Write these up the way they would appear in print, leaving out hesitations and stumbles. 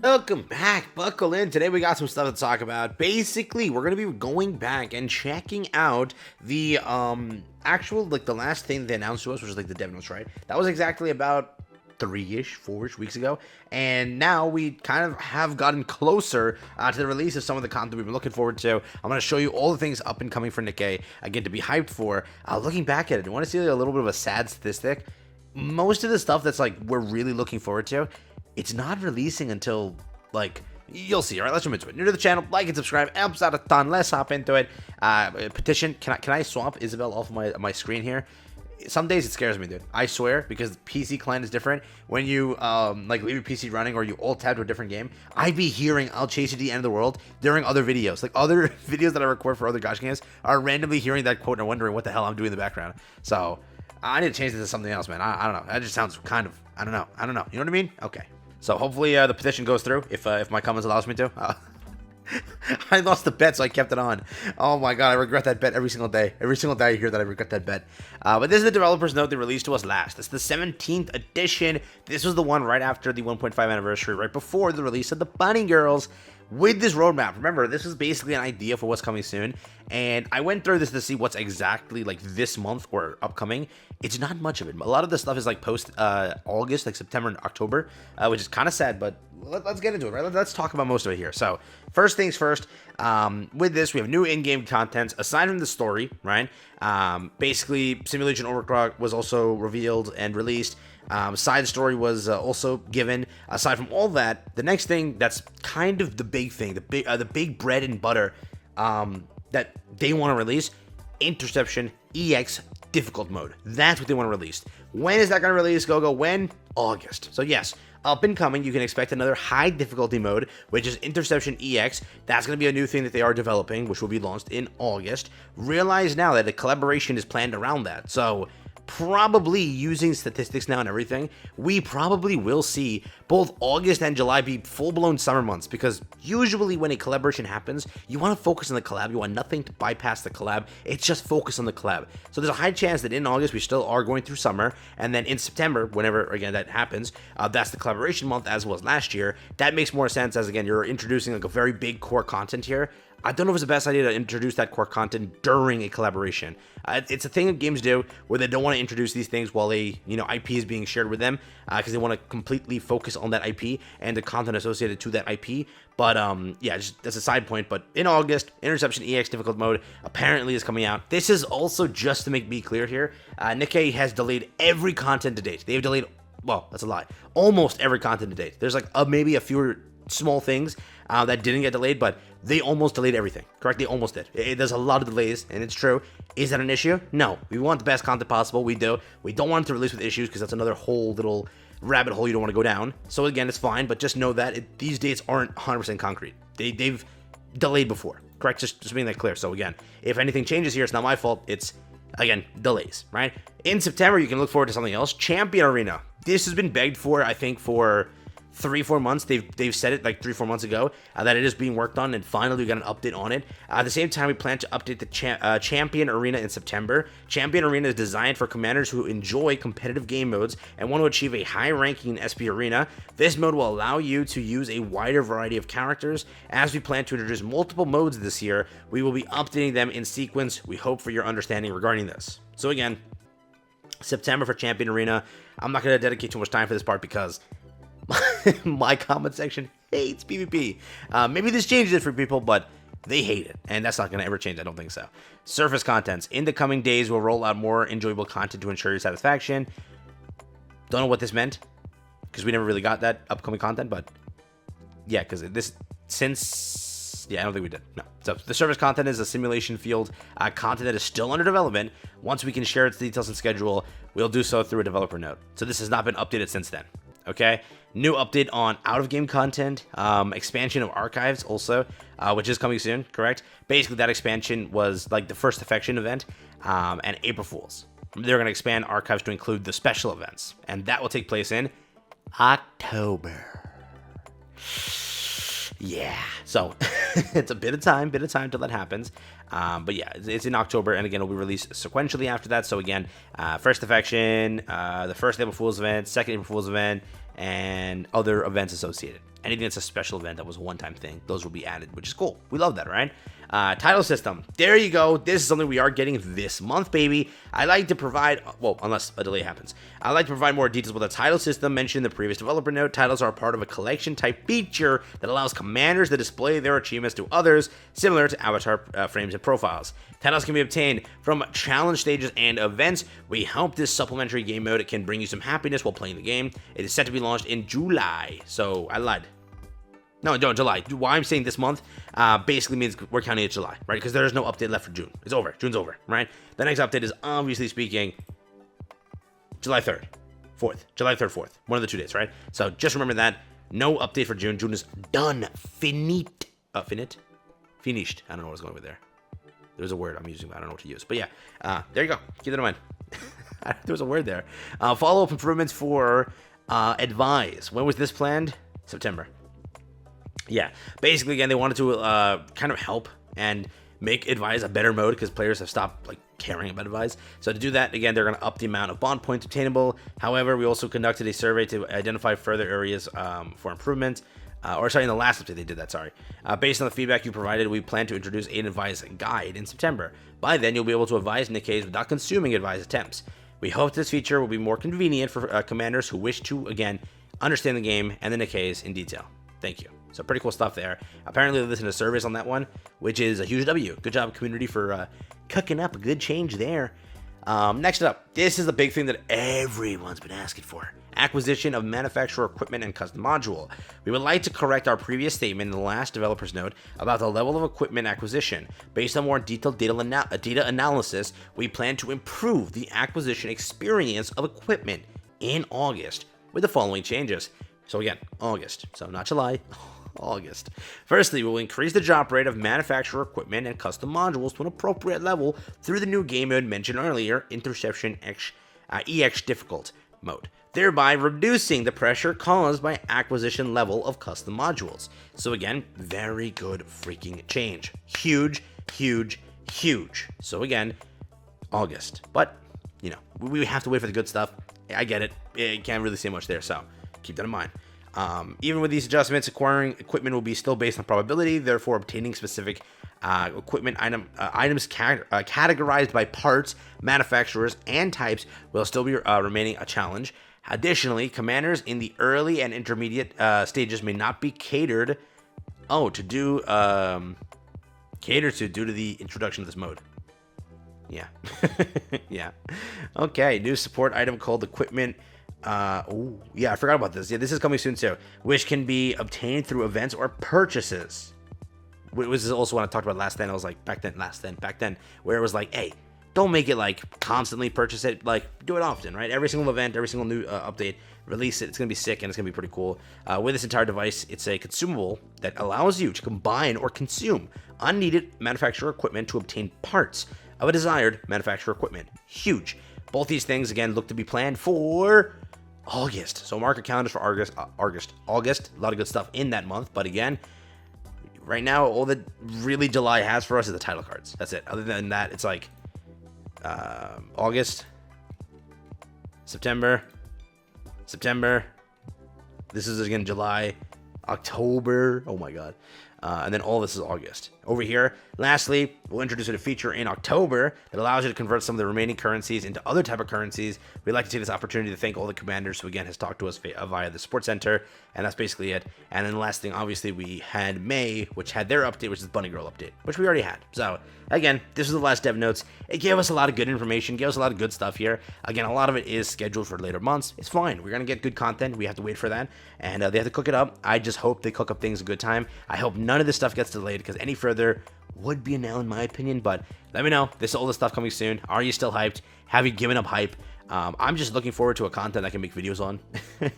Welcome back, buckle in. Today we got some stuff to talk about. Basically, we're going to be going back and checking out the actual, the last thing they announced to us, which was the dev notes, right? That was exactly about 4-ish weeks ago, and now we kind of have gotten closer to the release of some of the content we've been looking forward to. I'm going to show you all the things up and coming for Nikke, again, to be hyped for. Looking back at it, I want to see a little bit of a sad statistic. Most of the stuff that's we're really looking forward to, it's not releasing until, you'll see. All right, let's jump into it. New to the channel, like and subscribe. Helps out a ton. Let's hop into it. Petition. Can I swap Isabel off of my screen here? Some days it scares me, dude. I swear, because the PC client is different. When you leave your PC running or you alt tab to a different game, I be hearing "I'll chase you to the end of the world" during other videos. Other videos that I record for other Gosh games are randomly hearing that quote and wondering what the hell I'm doing in the background. So I need to change it to something else, man. I don't know. That just sounds kind of I don't know. You know what I mean? Okay. So hopefully the petition goes through if my comments allows me to. I lost the bet, so I kept it on. Oh my god, I regret that bet every single day. Every single day I hear that, I regret that bet. But this is the developer's note they released to us last. This is the 17th edition. This was the one right after the 1.5 anniversary, right before the release of the Bunny Girls. With this roadmap, remember, this is basically an idea for what's coming soon, and I went through this to see what's exactly this month or upcoming. It's not much of it. A lot of the stuff is post August, September and October, which is kind of sad, but let's get into it, right? Let's talk about most of it here. So first things first, with this, we have new in-game content aside from the story, right? Basically, Simulation Overclock was also revealed and released. Side story was also given. Aside from all that, the next thing that's kind of the big thing, the big bread and butter that they want to release, Interception EX difficult mode. That's what they want to release. When is that going to release? Go when? August. So yes, up and coming, you can expect another high difficulty mode, which is Interception EX. That's going to be a new thing that they are developing, which will be launched in August. Realize now that a collaboration is planned around that. So probably using statistics now and everything, we probably will see both August and July be full-blown summer months, because usually when a collaboration happens, you want to focus on the collab. You want nothing to bypass the collab. It's just focus on the collab. So there's a high chance that in August we still are going through summer, and then in September, whenever again that happens, that's the collaboration month, as was last year. That makes more sense, as again you're introducing a very big core content here. I don't know if it's the best idea to introduce that core content during a collaboration. It's a thing that games do where they don't want to introduce these things while IP is being shared with them, because they want to completely focus on that IP and the content associated to that IP. But yeah, just that's a side point. But in August, Interception EX difficult mode apparently is coming out. This is also, just to make me clear here, Nikke has delayed every content to date. They've delayed, well, that's a lie, almost every content to date. There's maybe a few small things that didn't get delayed, but they almost delayed everything. Correct? They almost did. There's a lot of delays, and it's true. Is that an issue? No. We want the best content possible. We do. We don't want it to release with issues, because that's another whole little rabbit hole you don't want to go down. So again, it's fine, but just know that these dates aren't 100% concrete. They've delayed before. Correct? Just being that clear. So again, if anything changes here, it's not my fault. It's, again, delays, right? In September, you can look forward to something else. Champion Arena. This has been begged for, I think, for 3-4 months. They've said it 3-4 months ago that it is being worked on, and finally we got an update on it. At the same time, we plan to update the Champion Arena in September. Champion Arena is designed for commanders who enjoy competitive game modes and want to achieve a high ranking in SP Arena. This mode will allow you to use a wider variety of characters. As we plan to introduce multiple modes this year, we will be updating them in sequence. We hope for your understanding regarding this. So again, September for Champion Arena. I'm not going to dedicate too much time for this part, because my comment section hates PvP. Maybe this changes it for people, but they hate it, and that's not going to ever change. I don't think so. Surface contents. In the coming days, we'll roll out more enjoyable content to ensure your satisfaction. Don't know what this meant, because we never really got that upcoming content, but yeah, because I don't think we did. No. So the surface content is a simulation field content that is still under development. Once we can share its details and schedule, we'll do so through a developer note. So this has not been updated since then. Okay, new update on out-of-game content, expansion of archives also, which is coming soon, correct? Basically, that expansion was the first Affection event and April Fools. They're going to expand archives to include the special events, and that will take place in October. Yeah, so it's a bit of time till that happens. But yeah, it's in October, and again, it'll be released sequentially after that. So again, first Affection, the first April Fool's event, second April Fool's event, and other events associated. anything that's a special event that was a one-time thing, those will be added, which is cool. We love that, right? Title system. There you go. This is something we are getting this month, baby. I like to provide, well, unless a delay happens, I like to provide more details about the title system mentioned in the previous developer note. Titles are part of a collection type feature that allows commanders to display their achievements to others, similar to avatar frames and profiles. Titles can be obtained from challenge stages and events. We hope this supplementary game mode can bring you some happiness while playing the game. It is set to be launched in July. So I lied. No, July. Why I'm saying this month basically means we're counting it July, right? Because there's no update left for June. It's over. June's over, right? The next update is obviously speaking July 3rd, 4th. July 3rd, 4th. One of the 2 days, right? So just remember that. No update for June. June is done. Finished. I don't know what I was going with there. There's a word I'm using, but I don't know what to use. But yeah, there you go. Keep that in mind. There was a word there. Follow-up improvements for Advise. When was this planned? September. Yeah, basically, again, they wanted to kind of help and make Advise a better mode because players have stopped like caring about Advise. So to do that, again, they're going to up the amount of bond points obtainable. However, we also conducted a survey to identify further areas for improvement. In the last update they did that, sorry. Based on the feedback you provided, we plan to introduce an Advise guide in September. By then, you'll be able to advise Nikkes without consuming Advise attempts. We hope this feature will be more convenient for commanders who wish to, again, understand the game and the Nikkes in detail. Thank you. So pretty cool stuff there. Apparently they listened to surveys on that one, which is a huge W. Good job, community, for cooking up a good change there. Next up, this is the big thing that everyone's been asking for. Acquisition of manufacturer equipment and custom module. We would like to correct our previous statement in the last developer's note about the level of equipment acquisition. Based on more detailed data analysis, we plan to improve the acquisition experience of equipment in August with the following changes. So again, August, so not July. August. Firstly, we'll increase the drop rate of manufacturer equipment and custom modules to an appropriate level through the new game mode mentioned earlier, Interception EX Difficult mode, thereby reducing the pressure caused by acquisition level of custom modules. So again, very good freaking change. Huge, huge, huge. So again, August. But, you know, we have to wait for the good stuff. I get it. I can't really say much there, so keep that in mind. Even with these adjustments, acquiring equipment will be still based on probability. Therefore, obtaining specific equipment items categorized by parts, manufacturers, and types will still be remaining a challenge. Additionally, commanders in the early and intermediate stages may not be catered to due to the introduction of this mode. Yeah. Yeah. Okay, new support item called equipment. Yeah, I forgot about this. Yeah, this is coming soon too, which can be obtained through events or purchases. Which is also what I talked about last then. I was like, back then, where it was like, hey, don't make it like constantly purchase it. Like, do it often, right? Every single event, every single new update, release it. It's gonna be sick and it's gonna be pretty cool. With this entire device, it's a consumable that allows you to combine or consume unneeded manufacturer equipment to obtain parts of a desired manufacturer equipment. Huge. Both these things again look to be planned for August. So mark your calendars for August. A lot of good stuff in that month. But again, right now, all that really July has for us is the title cards. That's it. Other than that, it's like August, September. This is again July, October. Oh my God. And then all this is August. Over here, lastly, we'll introduce a feature in October that allows you to convert some of the remaining currencies into other type of currencies. We'd like to take this opportunity to thank all the commanders who, again, has talked to us via the support center, and that's basically it. And then the last thing, obviously, we had May, which had their update, which is the Bunny Girl update, which we already had. So, again, this was the last dev notes. It gave us a lot of good information, gave us a lot of good stuff here. Again, a lot of it is scheduled for later months. It's fine. We're going to get good content. We have to wait for that, and they have to cook it up. I just hope they cook up things a good time. I hope none of this stuff gets delayed, because any further would be a nail in my opinion. But let me know. This is all the stuff coming soon. Are you still hyped? Have you given up hype? I'm just looking forward to a content I can make videos on.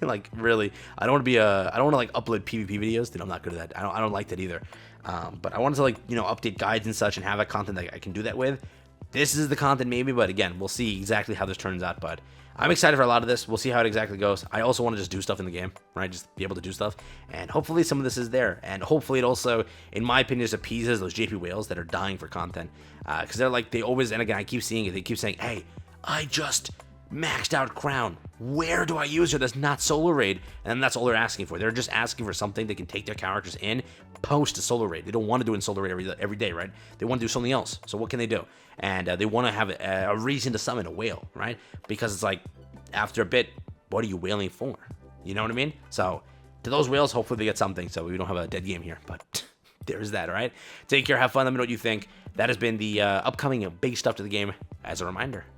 Like, really, I don't want to like upload PvP videos. Dude, I'm not good at that. I don't like that either. But I wanted to, like, you know, update guides and such and have that content that I can do that with. This is the content maybe, but again, we'll see exactly how this turns out. But I'm excited for a lot of this. We'll see how it exactly goes. I also want to just do stuff in the game, right? Just be able to do stuff. And hopefully some of this is there. And hopefully it also, in my opinion, just appeases those JP whales that are dying for content. Because they're like, they always, and again, I keep seeing it. They keep saying, hey, I just maxed out crown. Where do I use her that's not Solar Raid? And that's all they're asking for. They're just asking for something they can take their characters in post Solar Raid. They don't want to do it in Solar Raid every day, right? They want to do something else. So what can they do? And they want to have a reason to summon a whale, right? Because it's like, after a bit, what are you whaling for? You know what I mean? So to those whales, hopefully they get something so we don't have a dead game here. But there's that, all right? Take care, have fun, let me know what you think. That has been the upcoming big stuff to the game as a reminder.